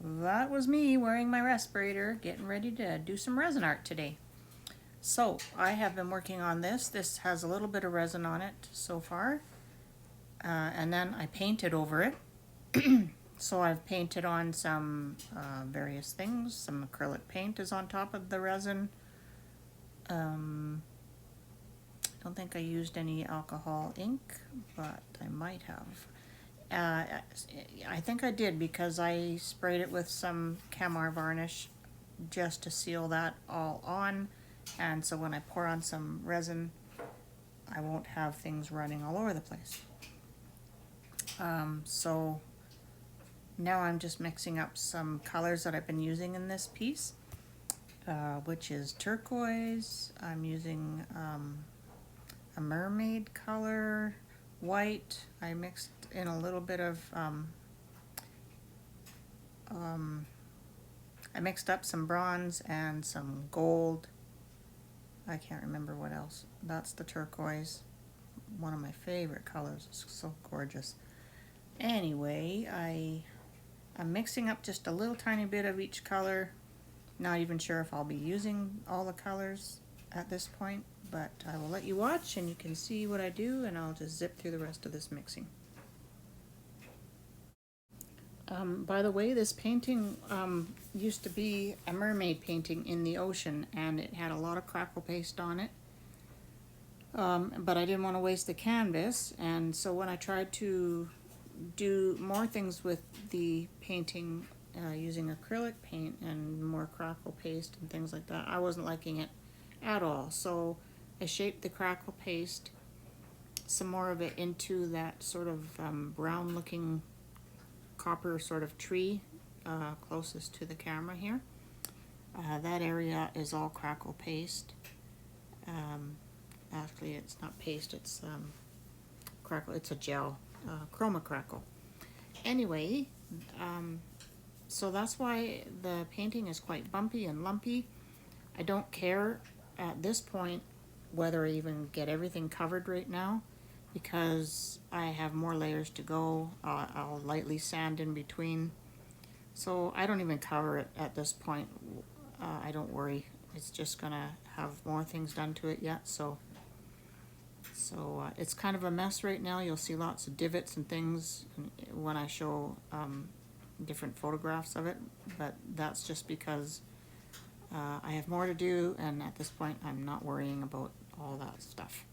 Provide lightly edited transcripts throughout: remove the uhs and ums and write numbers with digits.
That was me wearing my respirator, getting ready to do some resin art today. So I have been working on this. This has a little bit of resin on it so far. And then I painted over it. So I've painted on some various things. Some acrylic paint is on top of the resin. I don't think I used any alcohol ink, but I might have. I think I did because I sprayed it with some Camar varnish just to seal that all on, and so when I pour on some resin I won't have things running all over the place. So now I'm just mixing up some colors that I've been using in this piece, which is turquoise. I'm using a mermaid color, white. I mixed in a little bit of I mixed up some bronze and some gold. I can't remember what else. That's the turquoise, one of my favorite colors. It's so gorgeous. Anyway, I'm mixing up just a little tiny bit of each color. Not even sure if I'll be using all the colors at this point, but I will let you watch and you can see what I do, and I'll just zip through the rest of this mixing. By the way, this painting used to be a mermaid painting in the ocean, and it had a lot of crackle paste on it. But I didn't want to waste the canvas, and so when I tried to do more things with the painting using acrylic paint and more crackle paste and things like that, I wasn't liking it at all. So I shaped the crackle paste, some more of it, into that sort of brown looking copper sort of tree closest to the camera here. That area is all crackle paste. Actually, it's not paste, it's crackle, it's a gel, chroma crackle. Anyway, so that's why the painting is quite bumpy and lumpy. I don't care at this point whether I even get everything covered right now, because I have more layers to go. I'll lightly sand in between, so I don't even cover it at this point. I don't worry, it's just gonna have more things done to it yet. So it's kind of a mess right now. You'll see lots of divots and things when I show different photographs of it, but that's just because I have more to do, and at this point I'm not worrying about all that stuff.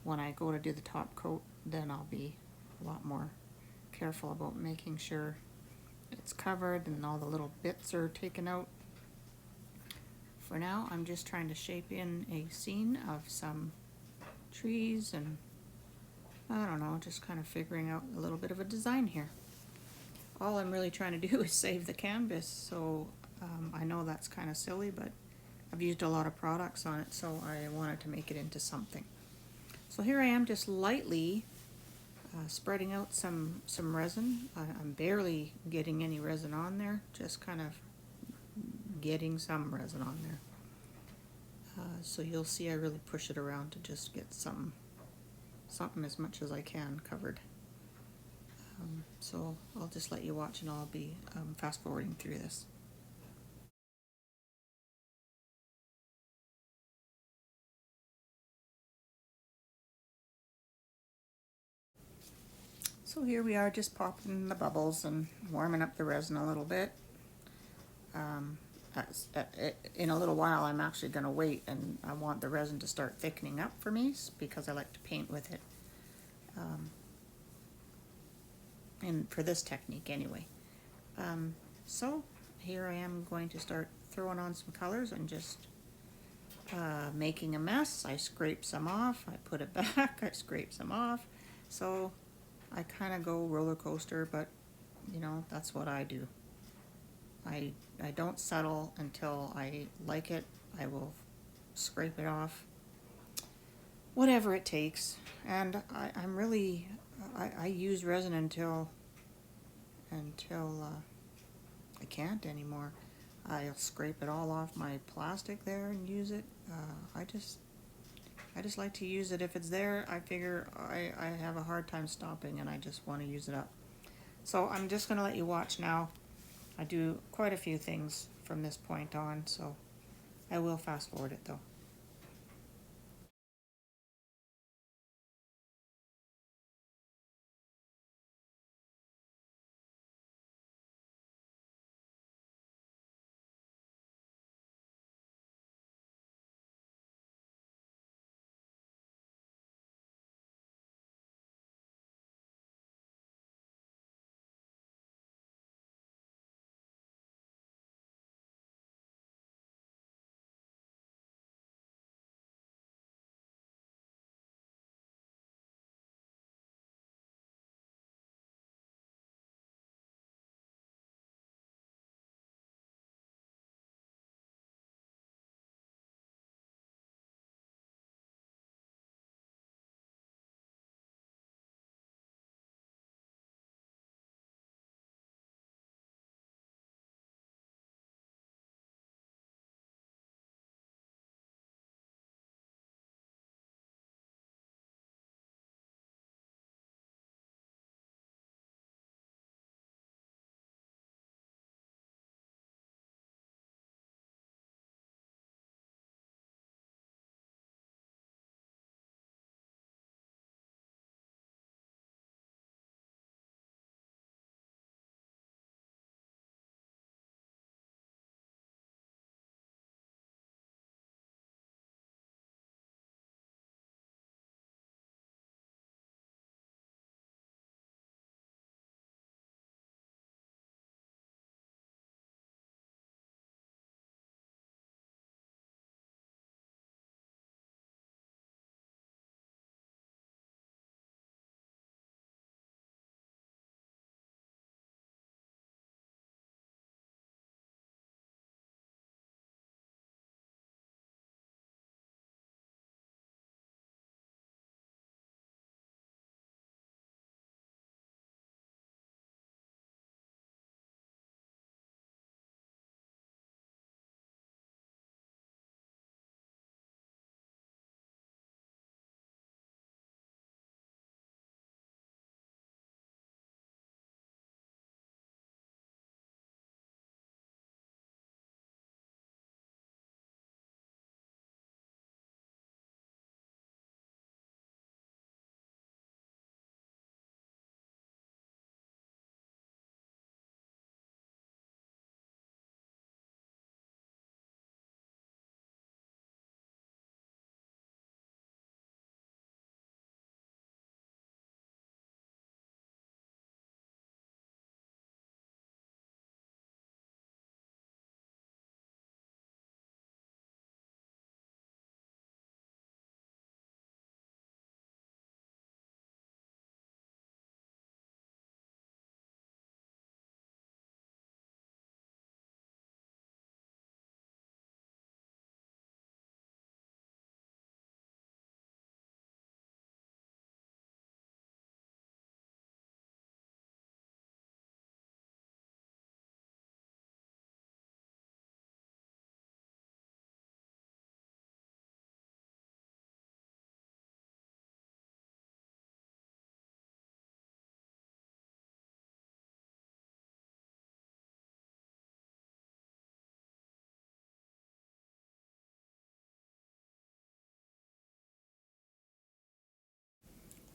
When I go to do the top coat, then I'll be a lot more careful about making sure it's covered and all the little bits are taken out. For now, I'm just trying to shape in a scene of some trees, and I don't know, just kind of figuring out a little bit of a design here. All I'm really trying to do is save the canvas, so I know that's kind of silly, but I've used a lot of products on it, so I wanted to make it into something. So here I am, just lightly spreading out some resin. I'm barely getting any resin on there, just kind of getting some resin on there. So you'll see I really push it around to just get something as much as I can covered. So I'll just let you watch, and I'll be fast forwarding through this. So here we are, just popping the bubbles and warming up the resin a little bit. In a little while I'm actually going to wait, and I want the resin to start thickening up for me because I like to paint with it. And for this technique anyway. So here I am going to start throwing on some colors and just making a mess. I scrape some off, I put it back, I scrape some off. So I kind of go roller coaster, but you know, that's what I do. I don't settle until I like it. I will scrape it off, whatever it takes. And I'm really, I use resin until I can't anymore. I'll scrape it all off my plastic there and use it. I just like to use it. If it's there, I figure I have a hard time stopping, and I just want to use it up. So I'm just going to let you watch now I do quite a few things from this point on, so I will fast forward it though.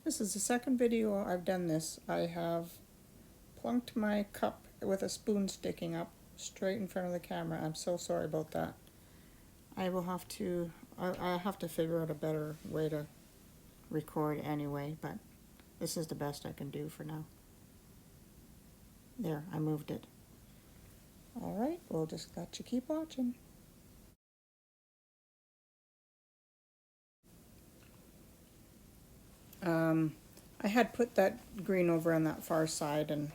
This is the second video I've done this. I have plunked my cup with a spoon sticking up straight in front of the camera. I'm so sorry about that. I will have to, I have to figure out a better way to record anyway, but this is the best I can do for now. There, I moved it. Alright, we'll just let you keep watching. I had put that green over on that far side and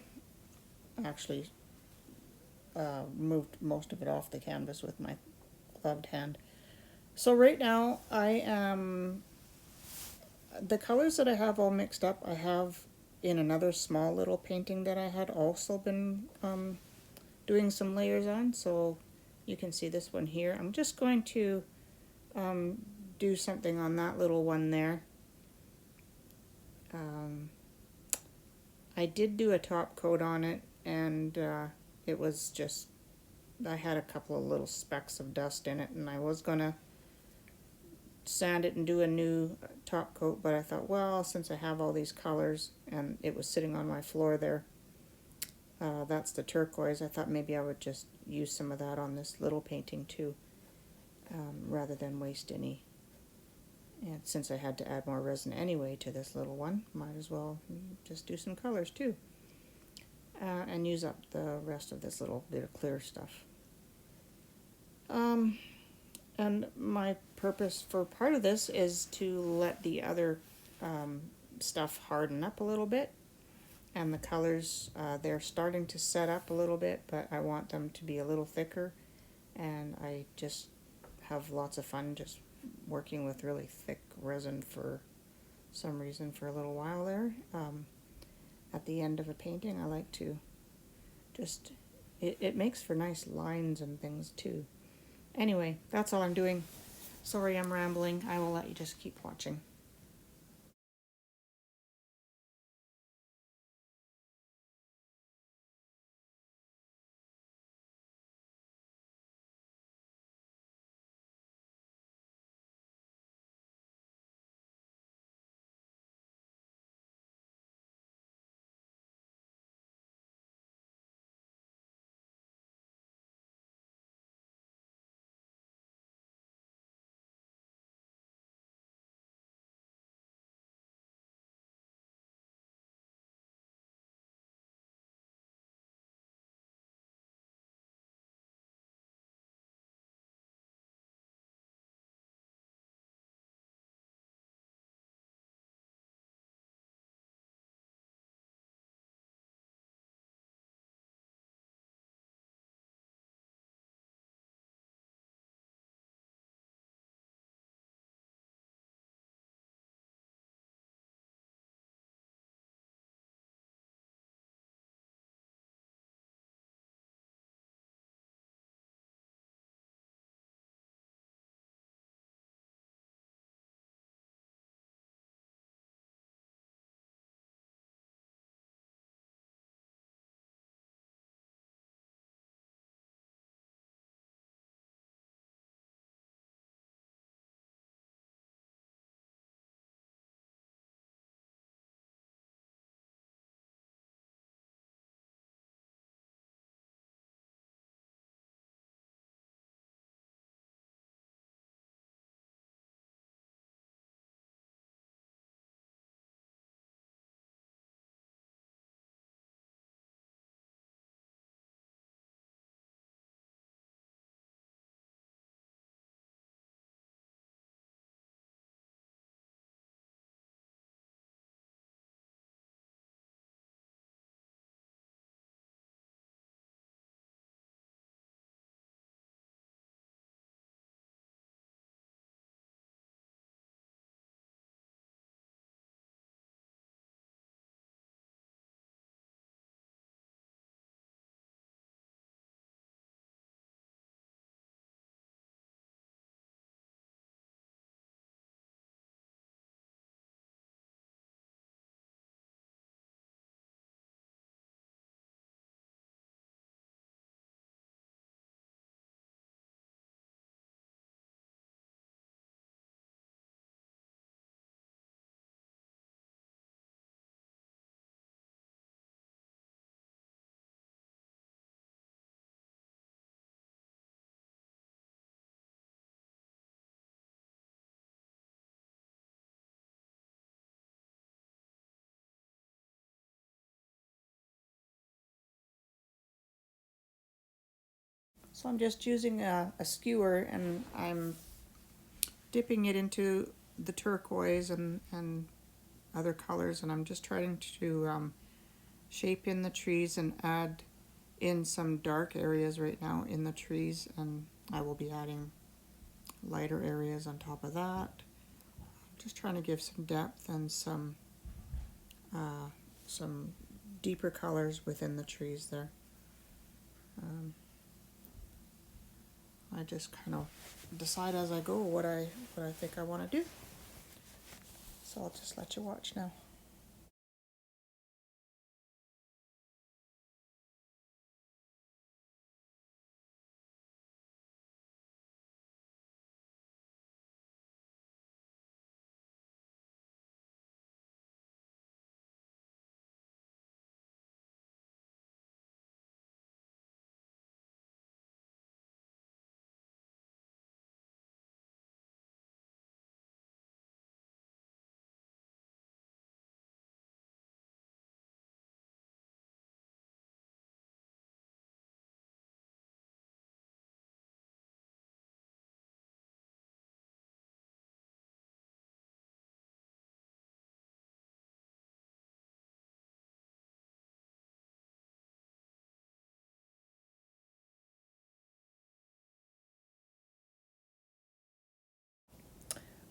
actually moved most of it off the canvas with my gloved hand. So right now I am, the colors that I have all mixed up, I have in another small little painting that I had also been doing some layers on. So you can see this one here. I'm just going to do something on that little one there. I did do a top coat on it, and it was just, I had a couple of little specks of dust in it, and I was gonna sand it and do a new top coat, but I thought, well, since I have all these colors and it was sitting on my floor there, that's the turquoise, I thought maybe I would just use some of that on this little painting too, rather than waste any. And since I had to add more resin anyway to this little one, might as well just do some colors too, and use up the rest of this little bit of clear stuff. And my purpose for part of this is to let the other stuff harden up a little bit. And the colors, they're starting to set up a little bit, but I want them to be a little thicker. And I just have lots of fun just working with really thick resin for some reason for a little while there. At the end of a painting, I like to just, it makes for nice lines and things too. Anyway, that's all I'm doing. Sorry I'm rambling. I will let you just keep watching. So I'm just using a skewer, and I'm dipping it into the turquoise and other colors, and I'm just trying to shape in the trees and add in some dark areas right now in the trees, and I will be adding lighter areas on top of that. Just trying to give some depth and some deeper colors within the trees there. I just kind of decide as I go what I think I want to do. So I'll just let you watch now.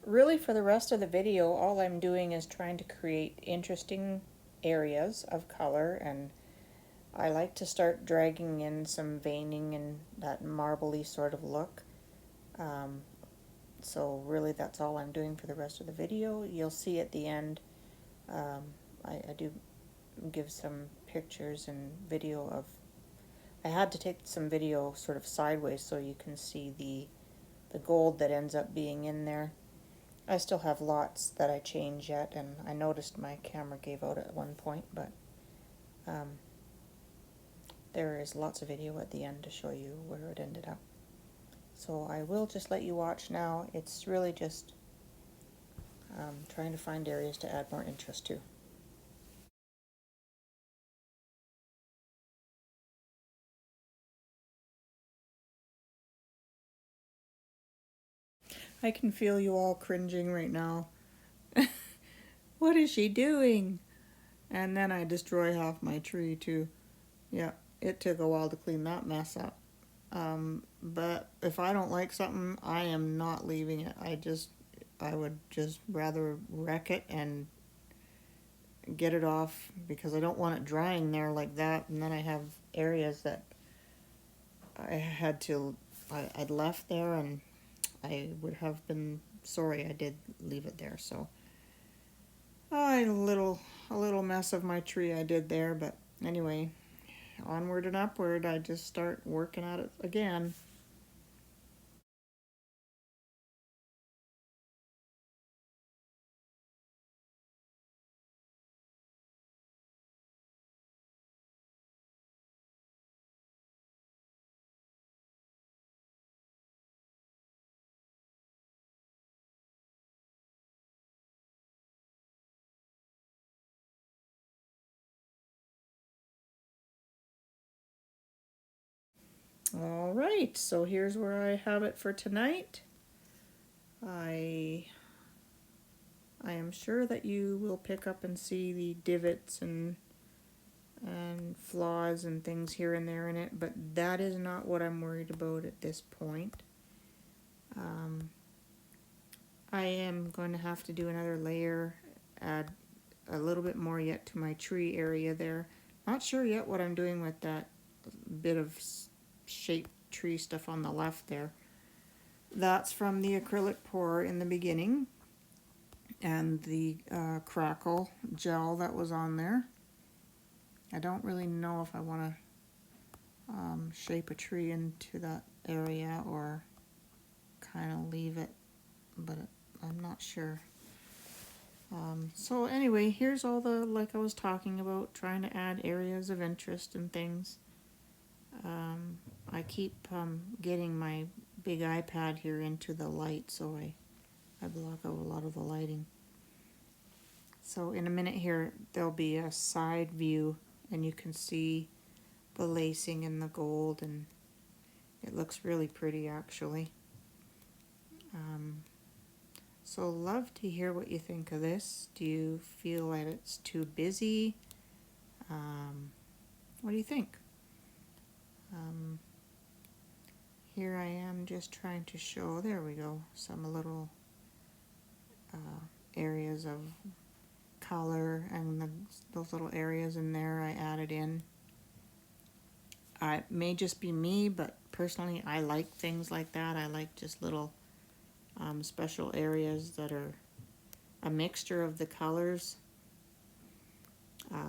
really for the rest of the video, all I'm doing is trying to create interesting areas of color, and I like to start dragging in some veining and that marbly sort of look. So really that's all I'm doing for the rest of the video. You'll see at the end, I do give some pictures and video of, I had to take some video sort of sideways so you can see the gold that ends up being in there. I still have lots that I change yet, and I noticed my camera gave out at one point, but there is lots of video at the end to show you where it ended up. So I will just let you watch now. It's really just trying to find areas to add more interest to. I can feel you all cringing right now. What is she doing? And then I destroy half my tree too. Yeah, it took a while to clean that mess up. But if I don't like something, I am not leaving it. I would just rather wreck it and get it off, because I don't want it drying there like that, and then I have areas that I'd left there, and I would have been sorry I did leave it there. So a little mess of my tree I did there, but anyway, onward and upward. I just start working at it again. All right, so here's where I have it for tonight. I am sure that you will pick up and see the divots and flaws and things here and there in it, but that is not what I'm worried about at this point. I am going to have to do another layer, add a little bit more yet to my tree area there. Not sure yet what I'm doing with that bit of shaped tree stuff on the left there. That's from the acrylic pour in the beginning, and the crackle gel that was on there. I don't really know if I want to shape a tree into that area or kind of leave it, but I'm not sure. So anyway, here's all the, like I was talking about, trying to add areas of interest and things. I keep getting my big iPad here into the light, so I block out a lot of the lighting. So in a minute here, there'll be a side view, and you can see the lacing and the gold, and it looks really pretty actually. So love to hear what you think of this. Do you feel that it's too busy? What do you think? Here I am just trying to show, there we go, some little areas of color, and those little areas in there I added in. It may just be me, but personally I like things like that. I like just little special areas that are a mixture of the colors.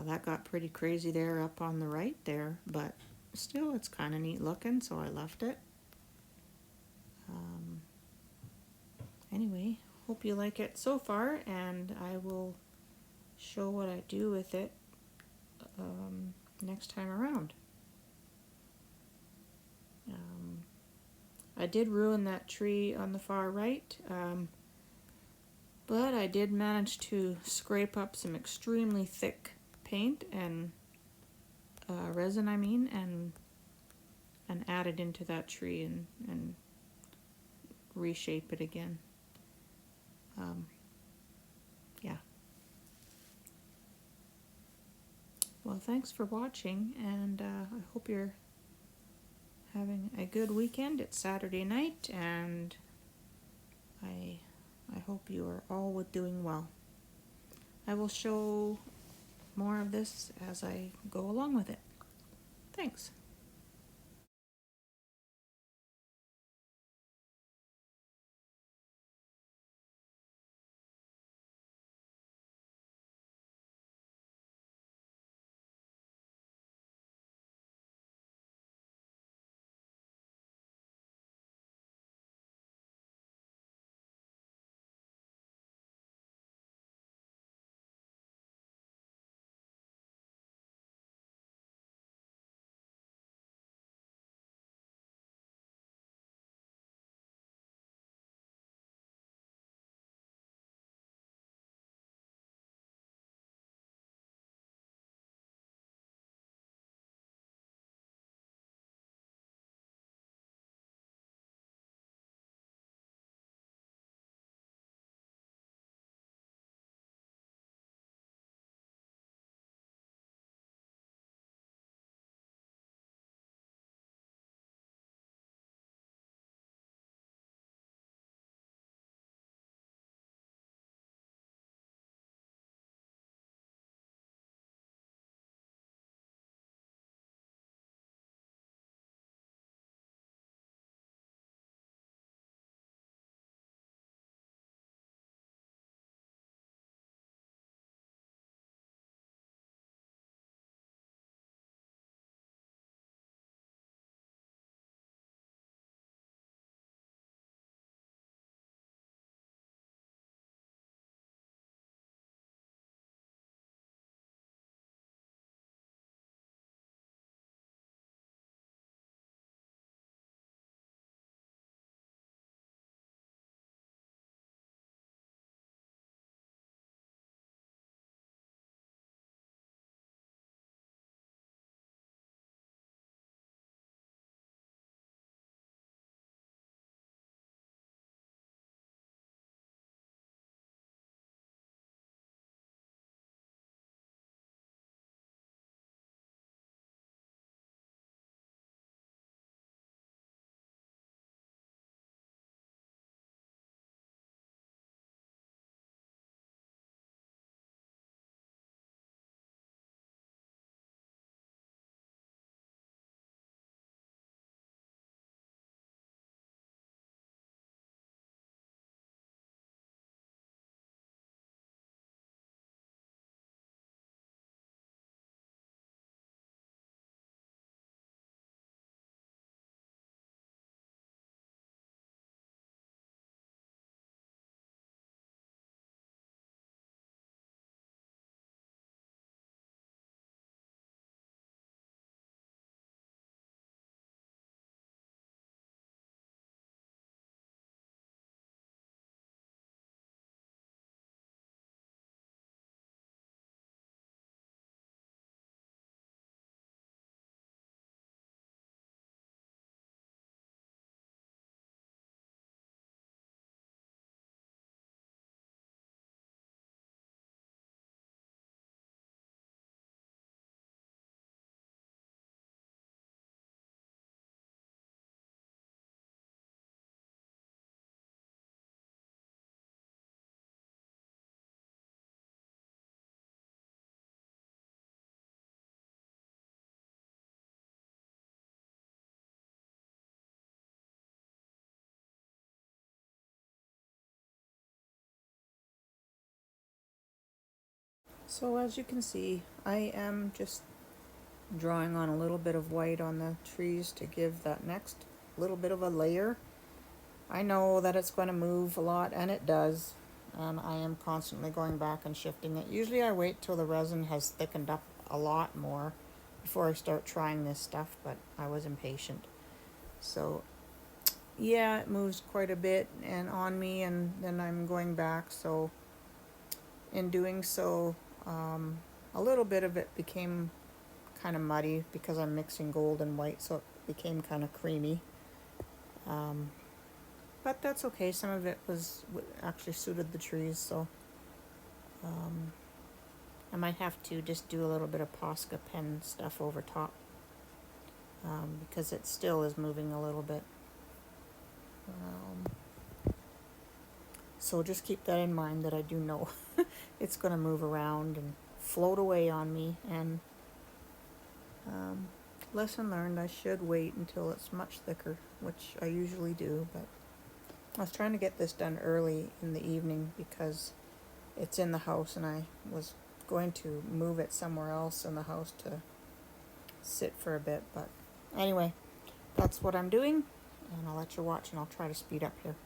That got pretty crazy there up on the right there, but still it's kind of neat looking, so I left it. Anyway, hope you like it so far, and I will show what I do with it next time around. I did ruin that tree on the far right, but I did manage to scrape up some extremely thick paint and resin, and add it into that tree and reshape it again. Yeah. Well, thanks for watching, and I hope you're having a good weekend. It's Saturday night, and I hope you are all doing well. I will show more of this as I go along with it. Thanks. So as you can see, I am just drawing on a little bit of white on the trees to give that next little bit of a layer. I know that it's going to move a lot, and it does, and I am constantly going back and shifting it. Usually I wait till the resin has thickened up a lot more before I start trying this stuff, but I was impatient. So yeah, it moves quite a bit and on me, and then I'm going back. So in doing so, a little bit of it became kind of muddy because I'm mixing gold and white, so it became kind of creamy. But that's okay. Some of it was actually suited the trees, so I might have to just do a little bit of Posca pen stuff over top, because it still is moving a little bit. So just keep that in mind, that I do know it's going to move around and float away on me. And lesson learned, I should wait until it's much thicker, which I usually do, but I was trying to get this done early in the evening because it's in the house, and I was going to move it somewhere else in the house to sit for a bit. But anyway, that's what I'm doing, and I'll let you watch, and I'll try to speed up here.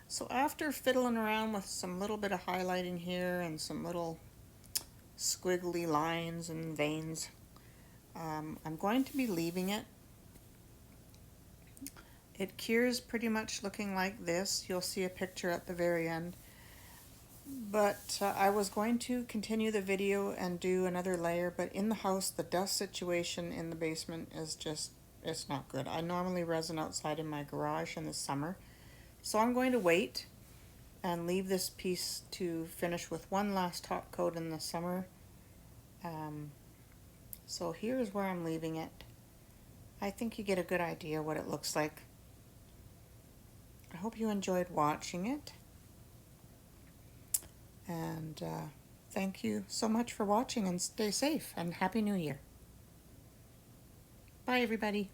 So after fiddling around with some little bit of highlighting here and some little squiggly lines and veins, I'm going to be leaving it. It cures pretty much looking like this. You'll see a picture at the very end. But I was going to continue the video and do another layer, but in the house, the dust situation in the basement is just, it's not good. I normally resin outside in my garage in the summer. So I'm going to wait and leave this piece to finish with one last top coat in the summer. So here's where I'm leaving it. I think you get a good idea what it looks like. I hope you enjoyed watching it. And thank you so much for watching, and stay safe, and Happy New Year. Bye, everybody.